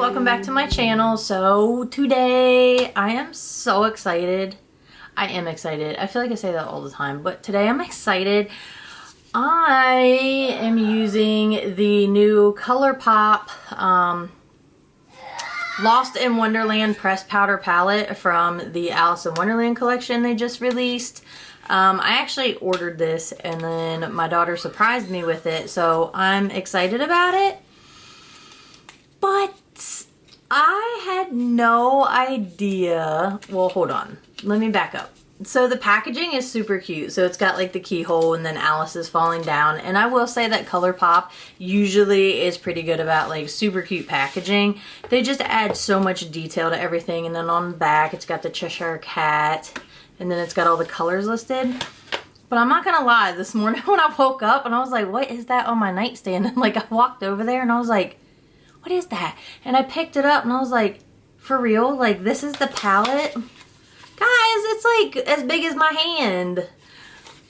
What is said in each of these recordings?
welcome back to my channel. So today I am so excited. I am excited. I feel like I say that all the time, but today I'm excited. I am using the new Colourpop Lost in Wonderland pressed powder palette from the Alice in Wonderland collection they just released. I actually ordered this and then my daughter surprised me with it, so I'm excited about it. But I had no idea. Well, hold on. Let me back up. So the packaging is super cute. So it's got like the keyhole and then Alice is falling down. And I will say that Colourpop usually is pretty good about like super cute packaging. They just add so much detail to everything. And then on the back, it's got the Cheshire Cat. And then it's got all the colors listed. But I'm not gonna lie, this morning when I woke up and I was like, what is that on my nightstand? And like I walked over there and I was like, what is that? And I picked it up and I was like, for real? Like this is the palette? Guys, it's like as big as my hand.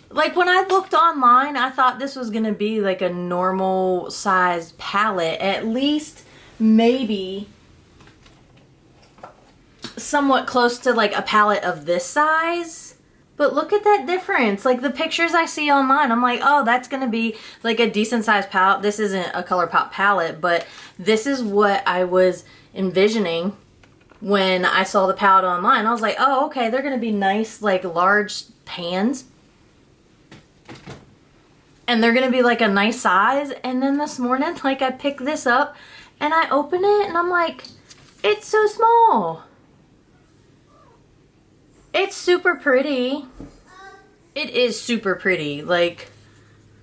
Like when I looked online, I thought this was gonna be like a normal size palette. At least maybe somewhat close to like a palette of this size. But look at that difference. Like the pictures I see online, I'm like, oh, that's gonna be like a decent sized palette. This isn't a Colourpop palette, but this is what I was envisioning when I saw the palette online. I was like, oh, okay, they're gonna be nice, like large pans. And they're gonna be like a nice size. And then this morning, like I picked this up and I open it and I'm like, it's so small. It's super pretty. It is super pretty. Like,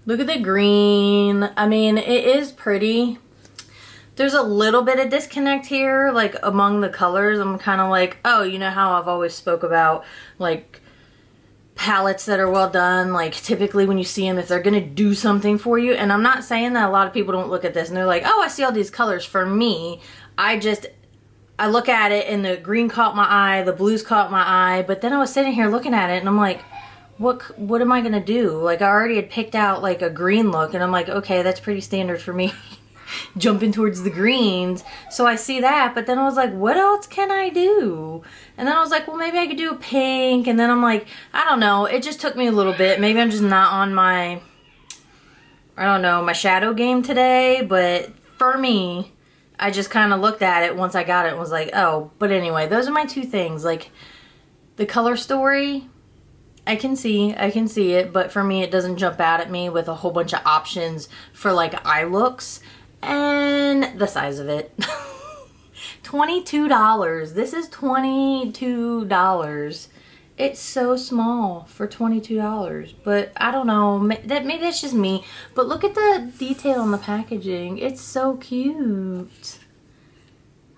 look at the green. I mean, it is pretty. There's a little bit of disconnect here, like among the colors. I'm kind of like, oh, you know how I've always spoke about like palettes that are well done, like typically when you see them, if they're gonna do something for you. And I'm not saying that a lot of people don't look at this and they're like, oh, I see all these colors. For me, I look at it and the green caught my eye, the blues caught my eye, but then I was sitting here looking at it and I'm like, what am I gonna do? Like I already had picked out like a green look and I'm like, okay, that's pretty standard for me. Jumping towards the greens. So I see that, but then I was like, what else can I do? And then I was like, well, maybe I could do a pink. And then I'm like, I don't know. It just took me a little bit. Maybe I'm just not on my, I don't know, my shadow game today. But for me, I just kind of looked at it once I got it and was like, oh. But anyway, those are my two things. Like the color story, I can see it, but for me it doesn't jump out at me with a whole bunch of options for like eye looks. And the size of it. $22. This is $22. It's so small for $22. But I don't know. Maybe that's just me. But look at the detail on the packaging. It's so cute.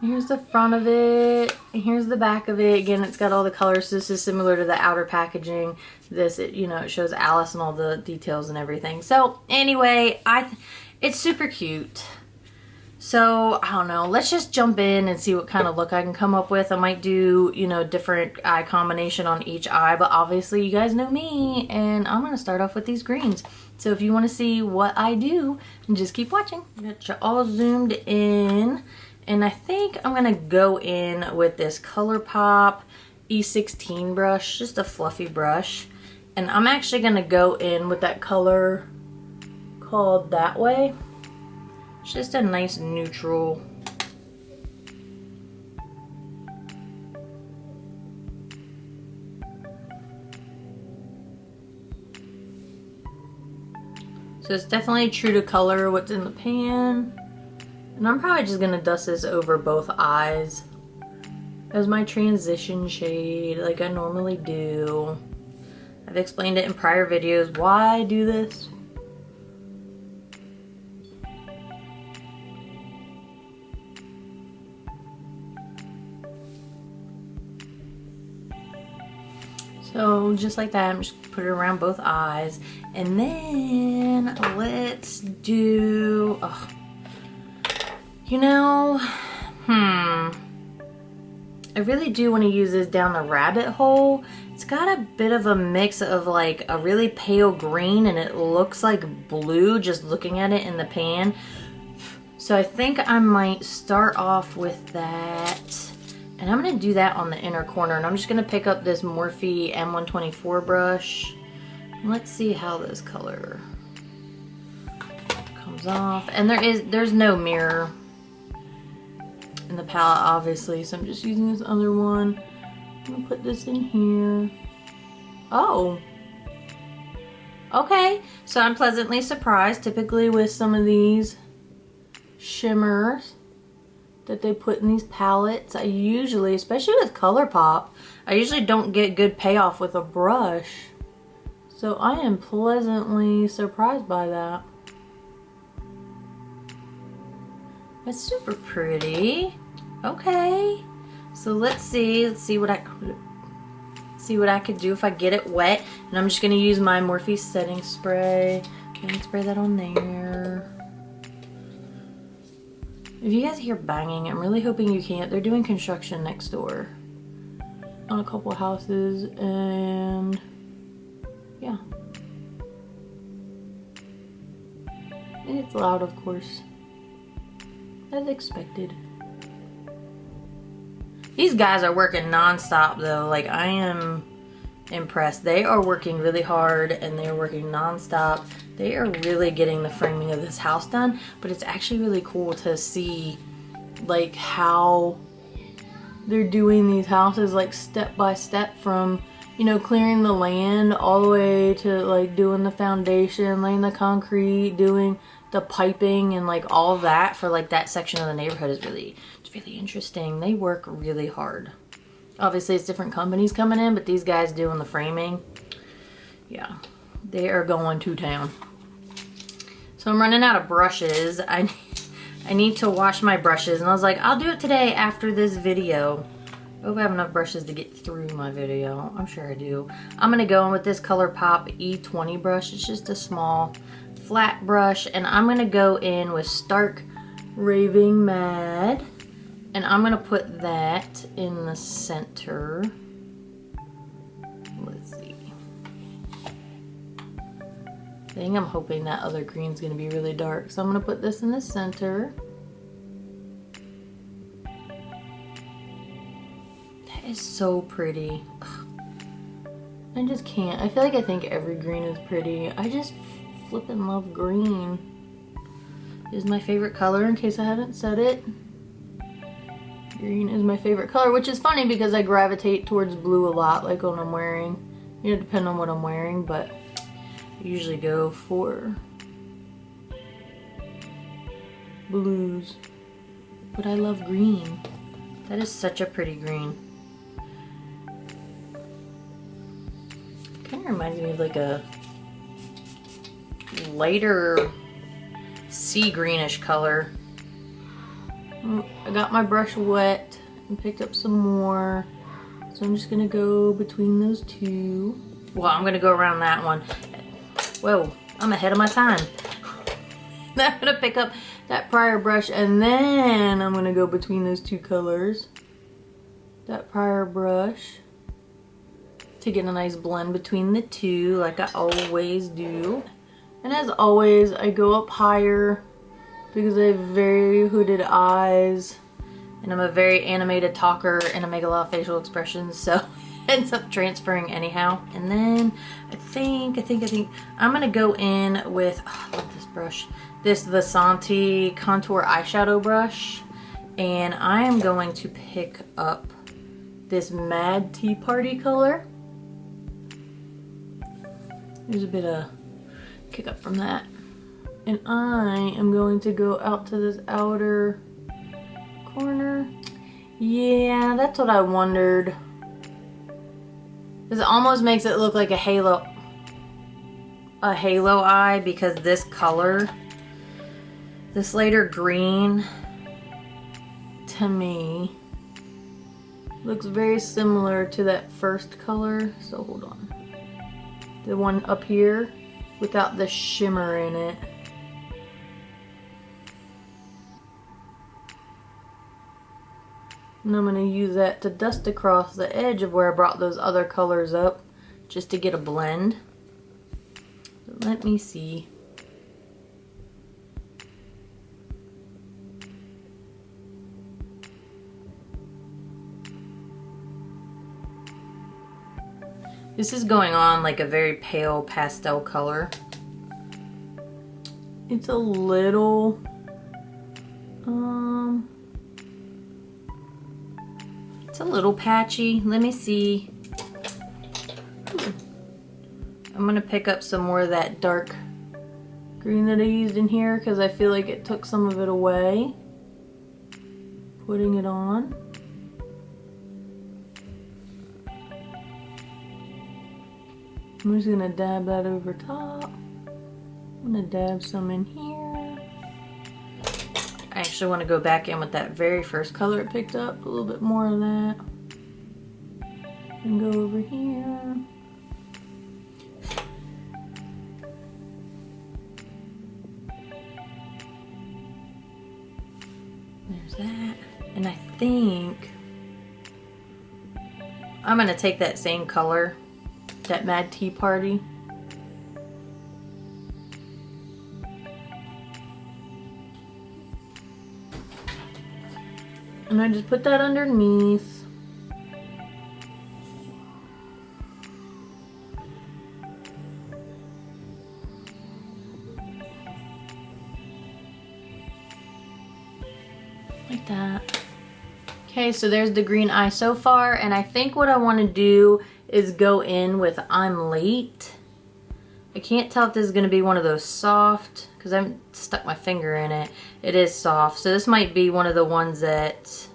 Here's the front of it. And here's the back of it. Again, it's got all the colors. This is similar to the outer packaging. This, you know, it shows Alice and all the details and everything. So anyway, it's super cute. So, I don't know. Let's just jump in and see what kind of look I can come up with. I might do, you know, different eye combination on each eye. But obviously, you guys know me. And I'm going to start off with these greens. So, if you want to see what I do, just keep watching. Get you all zoomed in. And I think I'm going to go in with this Colourpop E16 brush. Just a fluffy brush. And I'm actually going to go in with that color called That Way. It's just a nice neutral. So it's definitely true to color what's in the pan. And I'm probably just gonna dust this over both eyes as my transition shade like I normally do. I've explained it in prior videos why I do this. So just like that, I'm just put it around both eyes. And then let's do, you know, I really do want to use this down the rabbit hole. It's got a bit of a mix of like a really pale green and it looks like blue just looking at it in the pan. So I think I might start off with that. And I'm gonna do that on the inner corner. And I'm just gonna pick up this Morphe M124 brush. And let's see how this color comes off. And there's no mirror in the palette, obviously. So I'm just using this other one. I'm gonna put this in here. Oh. Okay, so I'm pleasantly surprised. Typically with some of these shimmers that they put in these palettes, I usually, especially with Colourpop, I usually don't get good payoff with a brush. So I am pleasantly surprised by that. That's super pretty. Okay, so let's see what I could do if I get it wet. And I'm just gonna use my Morphe setting spray and spray that on there. If you guys hear banging, I'm really hoping you can't. They're doing construction next door on a couple houses, and yeah. And it's loud, of course, as expected. These guys are working non-stop though. Like, I am impressed. They are working really hard and they're working non-stop. They are really getting the framing of this house done, but it's actually really cool to see like how they're doing these houses like step by step, from, you know, clearing the land all the way to like doing the foundation, laying the concrete, doing the piping, and like all of that for like that section of the neighborhood is really, it's really interesting. They work really hard. Obviously it's different companies coming in, but these guys doing the framing, yeah, they are going to town. So I'm running out of brushes. I need to wash my brushes, and I was like, I'll do it today after this video. I hope I have enough brushes to get through my video. I'm sure I do. I'm gonna go in with this Colourpop E20 brush. It's just a small flat brush, and I'm gonna go in with Stark Raving Mad, and I'm gonna put that in the center. Let's see. I think I'm hoping that other green's gonna be really dark, so I'm gonna put this in the center. That is so pretty. Ugh. I just can't. I feel like I think every green is pretty. I just flippin' love green. Is my favorite color, in case I haven't said it. Green is my favorite color, which is funny because I gravitate towards blue a lot, like when I'm wearing, you know, depending on what I'm wearing, but I usually go for blues. But I love green. That is such a pretty green. Kind of reminds me of like a lighter sea greenish color. I got my brush wet and picked up some more, so I'm just gonna go between those two. Well, I'm gonna go around that one. Whoa, I'm ahead of my time. I'm gonna pick up that prior brush, and then I'm gonna go between those two colors. That prior brush to get a nice blend between the two, like I always do. And as always, I go up higher because I have very hooded eyes, and I'm a very animated talker and I make a lot of facial expressions, so it ends up transferring anyhow. And then I think I'm gonna go in with, oh, I love this brush, this Vasanti contour eyeshadow brush, and I am going to pick up this Mad Tea Party color. There's a bit of kick up from that. And I am going to go out to this outer corner. Yeah, that's what I wondered. This almost makes it look like a halo eye, because this color, this lighter green, to me, looks very similar to that first color. So hold on. The one up here without the shimmer in it. And I'm going to use that to dust across the edge of where I brought those other colors up, just to get a blend. So let me see. This is going on like a very pale pastel color. It's a little, it's a little patchy. Let me see. I'm gonna pick up some more of that dark green that I used in here because I feel like it took some of it away. Putting it on. I'm just gonna dab that over top. I'm gonna dab some in here. I actually want to go back in with that very first color it picked up. A little bit more of that. And go over here. There's that. And I think I'm gonna take that same color, that Mad Tea Party. And I just put that underneath. Like that. Okay, so there's the green eye so far, and I think what I want to do is go in with I'm Late. I can't tell if this is going to be one of those soft, because I haven't stuck my finger in it. It is soft, so this might be one of the ones that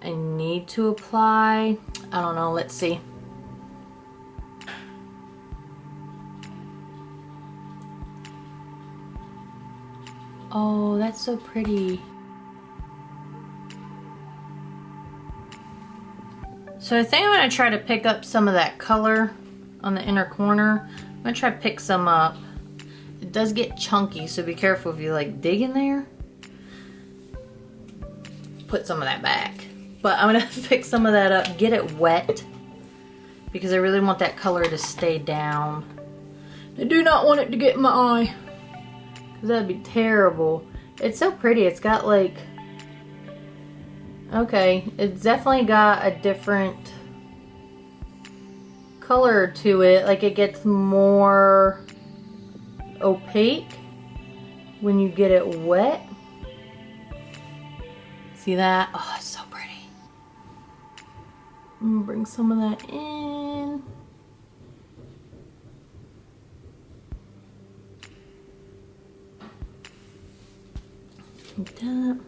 I need to apply. I don't know, let's see. Oh, that's so pretty. So I think I'm going to try to pick up some of that color on the inner corner. I'm going to try to pick some up. It does get chunky, so be careful if you like dig in there. Put some of that back. But I'm going to pick some of that up, get it wet, because I really want that color to stay down. I do not want it to get in my eye, because that'd be terrible. It's so pretty. It's got like... Okay, it's definitely got a different color to it. Like it gets more opaque when you get it wet. See that? Oh, it's so pretty. I'm gonna bring some of that in. Like that.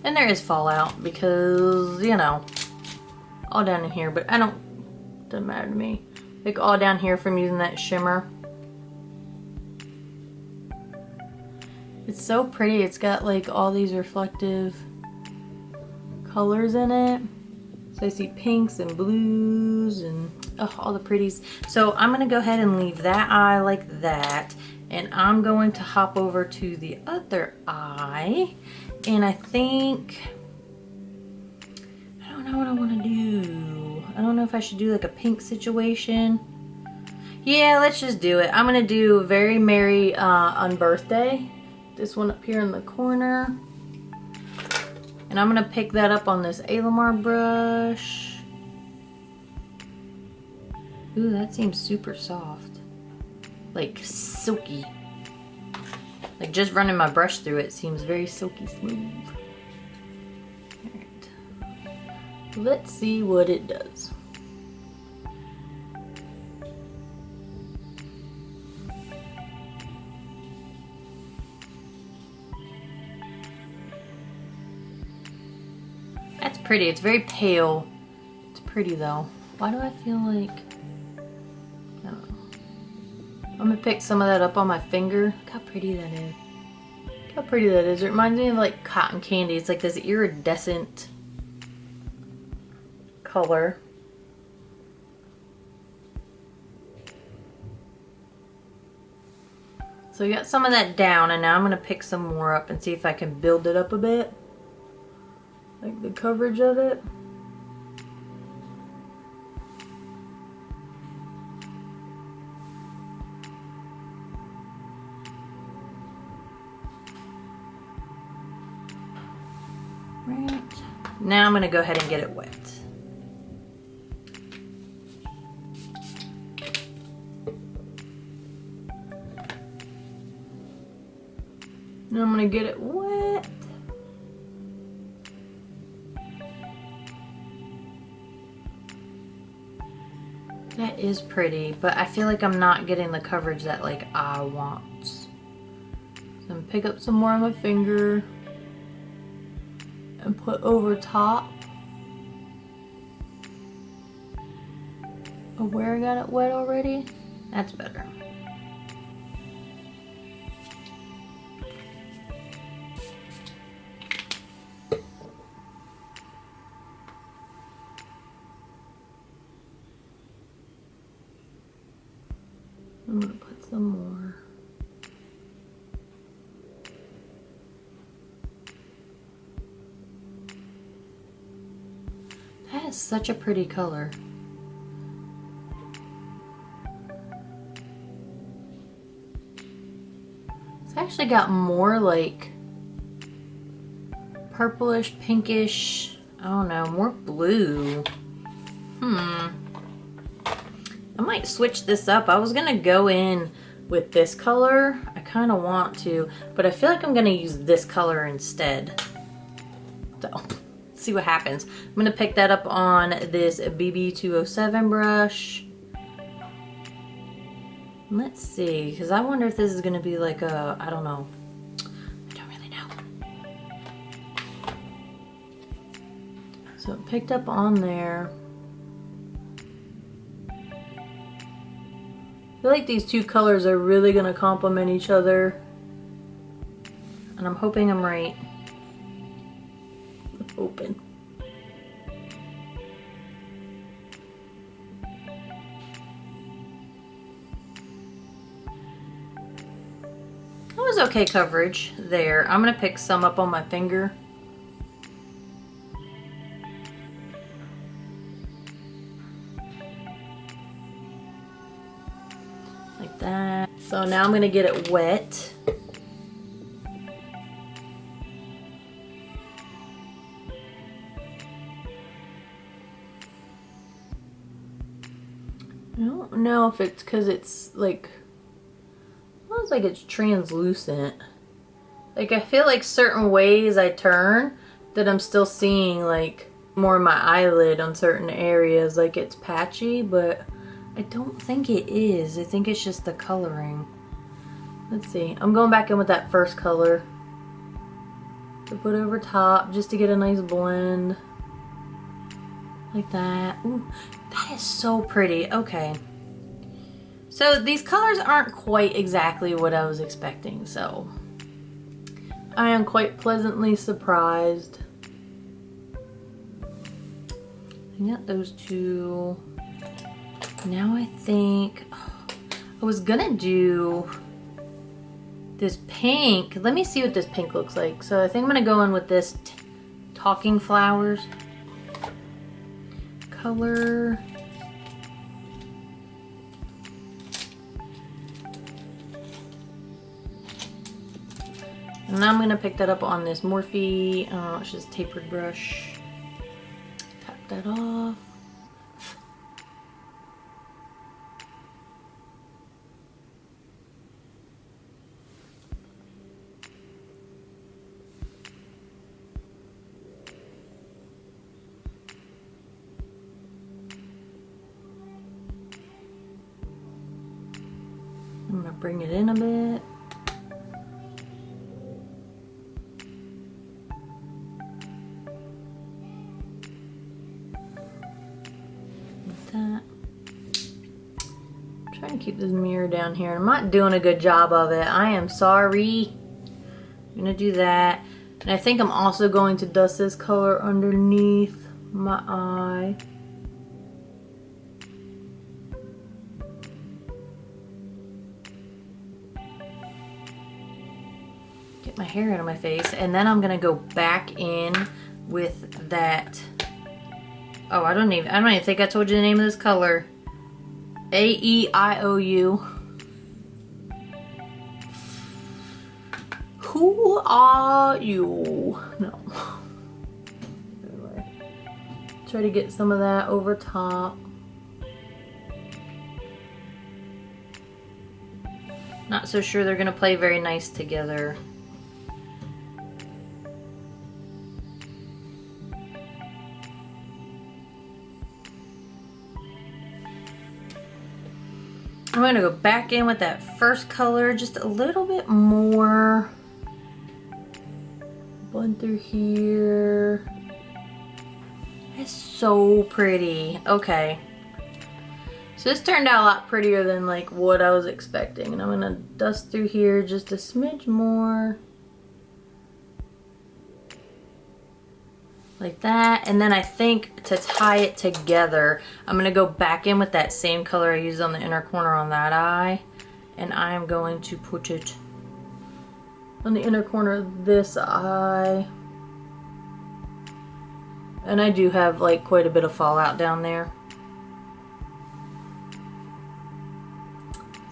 And there is fallout because, you know, all down in here, but doesn't matter to me. Like all down here from using that shimmer. It's so pretty. It's got like all these reflective colors in it. So I see pinks and blues and all the pretties. So I'm gonna go ahead and leave that eye like that. And I'm going to hop over to the other eye. And I think, I don't know what I want to do. I don't know if I should do like a pink situation. Yeah, let's just do it. I'm going to do Very Merry Unbirthday. This one up here in the corner. And I'm going to pick that up on this Alamar brush. Ooh, that seems super soft. Like silky. Like just running my brush through it seems very silky smooth. Alright. Let's see what it does. That's pretty. It's very pale. It's pretty though. Why do I feel like... I don't know. I'm gonna pick some of that up on my finger. Look how pretty that is. Look how pretty that is. It reminds me of like cotton candy. It's like this iridescent color. So we got some of that down, and now I'm gonna pick some more up and see if I can build it up a bit. Like the coverage of it. Right. Now I'm gonna go ahead and get it wet. Now I'm gonna get it wet. That is pretty, but I feel like I'm not getting the coverage that like I want. So I'm gonna pick up some more on my finger and put over top of where I got it wet already. That's better. I'm gonna put some more. That is such a pretty color. It's actually got more like purplish, pinkish, I don't know, more blue. I might switch this up. I was gonna go in with this color. I kind of want to, but I feel like I'm gonna use this color instead. So, see what happens. I'm gonna pick that up on this BB207 brush. Let's see, because I wonder if this is gonna be like a, I don't know. I don't really know. So it picked up on there. I feel like these two colors are really gonna complement each other. And I'm hoping I'm right. Open. That was okay coverage there. I'm gonna pick some up on my finger. Like that. So now I'm gonna get it wet. I don't know if it's because it's like, it looks like it's translucent. Like I feel like certain ways I turn that I'm still seeing like more of my eyelid on certain areas, like it's patchy, but I don't think it is. I think it's just the coloring. Let's see. I'm going back in with that first color to put over top just to get a nice blend. Like that. Ooh, that is so pretty. Okay. So these colors aren't quite exactly what I was expecting, so I am quite pleasantly surprised. I got those two. Now I think, I was gonna do this pink. Let me see what this pink looks like. So I think I'm gonna go in with this Talking Flowers color. And I'm gonna pick that up on this Morphe, it's just tapered brush. Tap that off. I'm gonna bring it in a bit. Like that. I'm trying to keep this mirror down here. I'm not doing a good job of it. I am sorry. I'm gonna do that. And I think I'm also going to dust this color underneath my eye. Get my hair out of my face, and then I'm gonna go back in with that. Oh, I don't even think I told you the name of this color. AEIOU. Who are you? No. Try to get some of that over top. Not so sure they're gonna play very nice together. I'm going to go back in with that first color just a little bit more. Blend through here. It's so pretty. Okay. So this turned out a lot prettier than like what I was expecting. And I'm going to dust through here just a smidge more. Like that. And then I think to tie it together, I'm going to go back in with that same color I used on the inner corner on that eye. And I am going to put it on the inner corner of this eye. And I do have like quite a bit of fallout down there.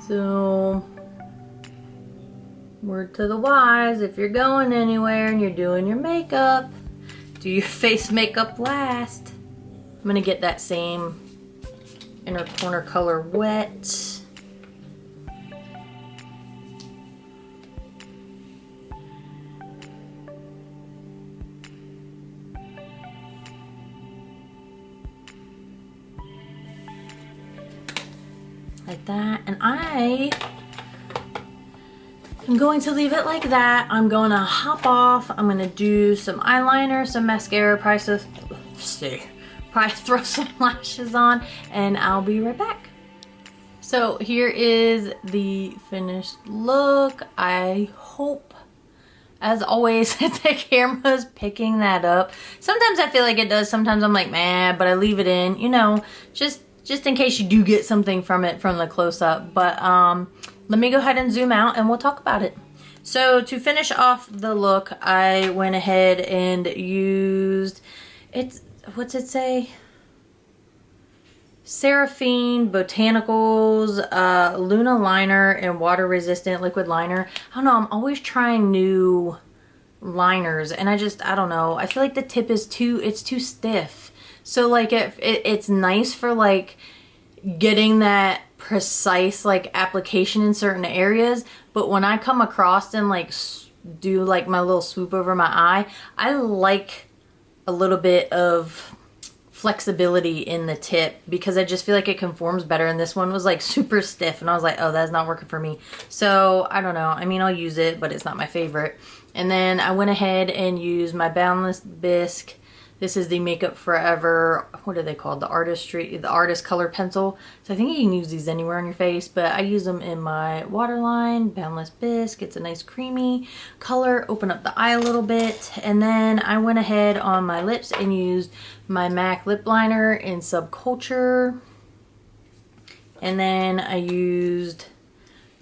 So, word to the wise, if you're going anywhere and you're doing your makeup, do your face makeup last. I'm gonna get that same inner corner color wet. Like that, and I am going to leave it like that. I'm going to hop off. I'm going to do some eyeliner, some mascara, probably throw some lashes on, and I'll be right back. So here is the finished look. I hope, as always, the camera's picking that up. Sometimes I feel like it does. Sometimes I'm like, man, but I leave it in, you know, just in case you do get something from it from the close-up. But let me go ahead and zoom out and we'll talk about it. So to finish off the look, I went ahead and used, what's it say? Seraphine Botanicals Luna Liner and Water Resistant Liquid Liner. I don't know, I'm always trying new liners and I don't know. I feel like the tip is too stiff. So like it's nice for like getting that precise like application in certain areas, but when I come across and like do like my little swoop over my eye, I like a little bit of flexibility in the tip because I just feel like it conforms better, and this one was like super stiff and I was like, oh, that's not working for me. So I don't know, I mean, I'll use it, but it's not my favorite. And then I went ahead and used my Boundless Bisque. This is the Makeup Forever, what are they called? The Artist Color Pencil. So I think you can use these anywhere on your face, but I use them in my waterline, Boundless Bisque. It's a nice creamy color, open up the eye a little bit. And then I went ahead on my lips and used my MAC lip liner in Subculture. And then I used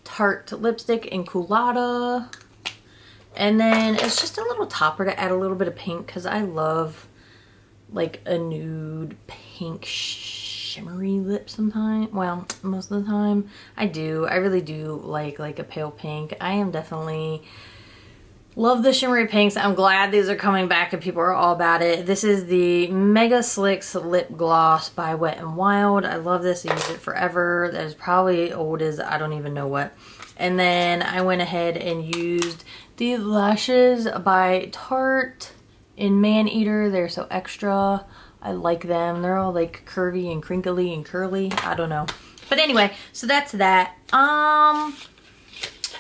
Tarte lipstick in Culotta. And then it's just a little topper to add a little bit of pink because I love like a nude pink shimmery lip sometimes. Well, most of the time I do. I really do like a pale pink. I am definitely love the shimmery pinks. I'm glad these are coming back and people are all about it. This is the Mega Slicks Lip Gloss by Wet n Wild. I love this. I use it forever. That is probably old as I don't even know what. And then I went ahead and used the lashes by Tarte in Maneater. They're so extra. I like them. They're all like curvy and crinkly and curly. I don't know. But anyway, so that's that.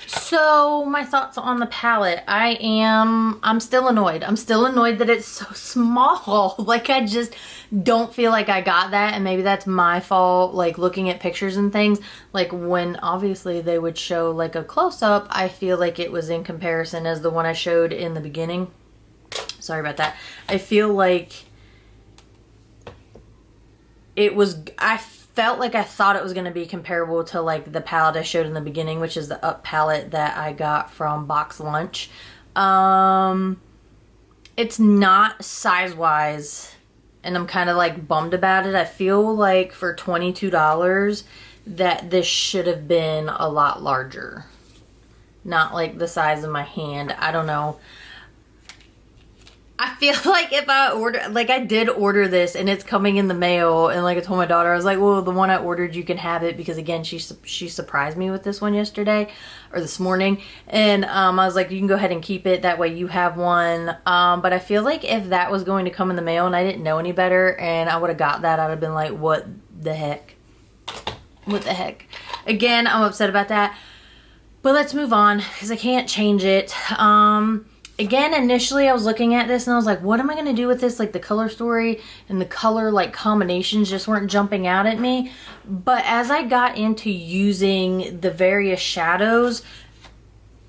So my thoughts on the palette. I'm still annoyed. I'm still annoyed that it's so small. Like I just don't feel like I got that, and maybe that's my fault, like looking at pictures and things. Like when obviously they would show like a close-up, I feel like it was in comparison as the one I showed in the beginning. Sorry about that. I feel like it was, I felt like I thought it was going to be comparable to like the palette I showed in the beginning, which is the Up palette that I got from Box Lunch. It's not size-wise, and I'm kind of like bummed about it. I feel like for $22 that this should have been a lot larger. Not like the size of my hand. I don't know. I feel like if I order, like I did order this and it's coming in the mail, and like I told my daughter, I was like, well, the one I ordered, you can have it, because again, she surprised me with this one yesterday or this morning, and I was like, you can go ahead and keep it, that way you have one. But I feel like if that was going to come in the mail and I didn't know any better and I would have got that, I'd have been like, what the heck? What the heck? Again, I'm upset about that. But let's move on, because I can't change it. Again, initially I was looking at this and I was like, what am I going to do with this? Like the color story and the color like combinations just weren't jumping out at me. But as I got into using the various shadows,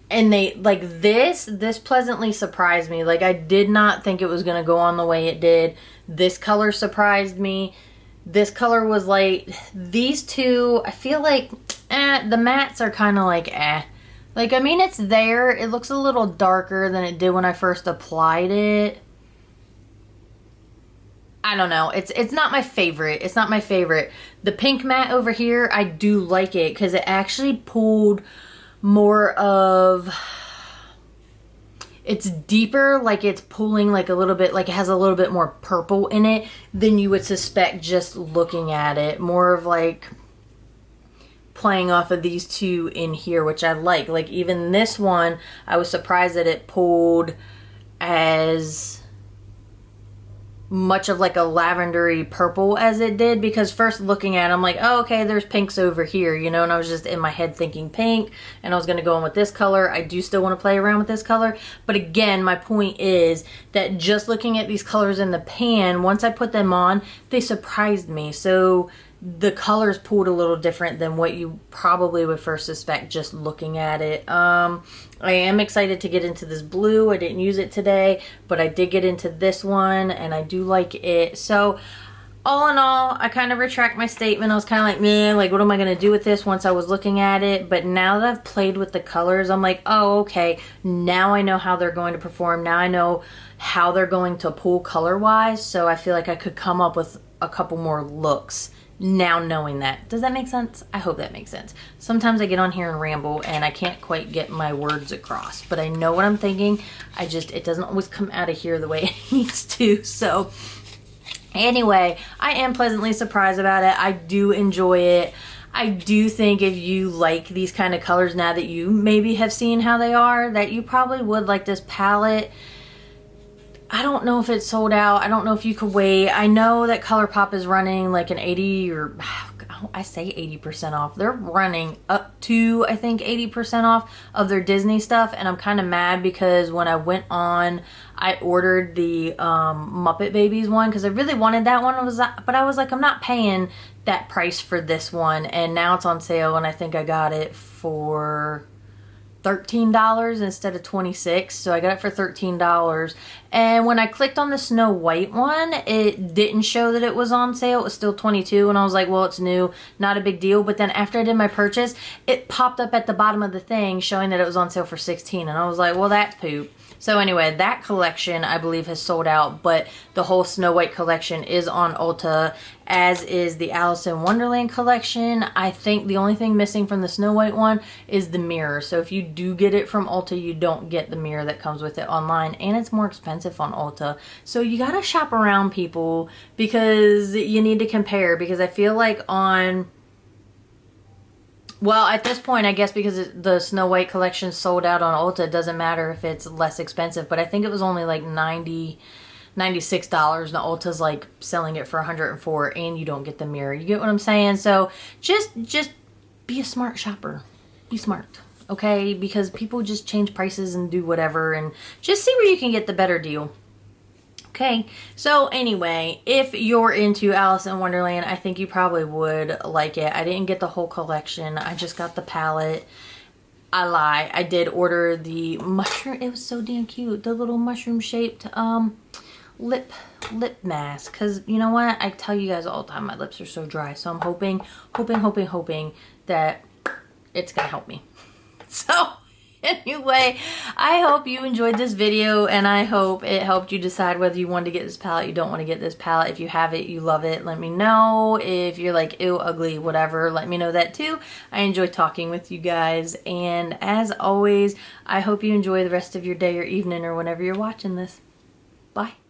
and they, like this pleasantly surprised me. Like I did not think it was going to go on the way it did. This color surprised me. This color was like, these two, I feel like, the mattes are kind of like, Like, I mean, it's there. It looks a little darker than it did when I first applied it. I don't know. It's not my favorite. It's not my favorite. The pink matte over here, I do like it because it actually pulled more of... It's deeper, like it's pulling like a little bit, like it has a little bit more purple in it than you would suspect just looking at it. More of like... playing off of these two in here, which I like. Like even this one, I was surprised that it pulled as much of like a lavendery purple as it did, because first looking at it, I'm like, oh, okay, there's pinks over here, you know, and I was just in my head thinking pink, and I was going to go in with this color. I do still want to play around with this color, but again, my point is that just looking at these colors in the pan, once I put them on, they surprised me. So the colors pulled a little different than what you probably would first suspect just looking at it. I am excited to get into this blue. I didn't use it today, but I did get into this one and I do like it. So all in all, I kind of retract my statement. I was kind of like, man, like what am I going to do with this once I was looking at it? But now that I've played with the colors, I'm like, oh, okay, now I know how they're going to perform. Now I know how they're going to pull color wise. So I feel like I could come up with a couple more looks now knowing that. Does that make sense? I hope that makes sense. Sometimes I get on here and ramble and I can't quite get my words across, but I know what I'm thinking. It doesn't always come out of here the way it needs to. So anyway, I am pleasantly surprised about it. I do enjoy it. I do think if you like these kind of colors now that you maybe have seen how they are, that you probably would like this palette. I don't know if it's sold out. I don't know if you could wait. I know that Colourpop is running like an 80 or I say 80% off. They're running up to, I think, 80% off of their Disney stuff. And I'm kind of mad because when I went on, I ordered the Muppet Babies one because I really wanted that one. But I was like, I'm not paying that price for this one. And now it's on sale and I think I got it for $13 instead of $26, so I got it for $13. And when I clicked on the Snow White one, it didn't show that it was on sale. It was still $22, and I was like, well, it's new, not a big deal. But then after I did my purchase, it popped up at the bottom of the thing showing that it was on sale for $16, and I was like, well, that's poop. So anyway, that collection I believe has sold out, but the whole Snow White collection is on Ulta, as is the Alice in Wonderland collection. I think the only thing missing from the Snow White one is the mirror. So if you do get it from Ulta, you don't get the mirror that comes with it online, and it's more expensive on Ulta. So you gotta shop around, people, because you need to compare, because I feel like on... Well, at this point, I guess because the Snow White collection sold out on Ulta, it doesn't matter if it's less expensive. But I think it was only like $96, and Ulta's like selling it for $104, and you don't get the mirror. You get what I'm saying? So just be a smart shopper. Be smart, okay? Because people just change prices and do whatever, and just see where you can get the better deal. Okay, so anyway, if you're into Alice in Wonderland, I think you probably would like it. I didn't get the whole collection. I just got the palette. I lie. I did order the mushroom. It was so damn cute. The little mushroom-shaped lip mask. Because, you know what? I tell you guys all the time, my lips are so dry. So I'm hoping that it's going to help me. So... Anyway, I hope you enjoyed this video, and I hope it helped you decide whether you want to get this palette, you don't want to get this palette. If you have it, you love it, let me know. If you're like, ew, ugly, whatever, let me know that too. I enjoy talking with you guys, and as always, I hope you enjoy the rest of your day or evening or whenever you're watching this. Bye.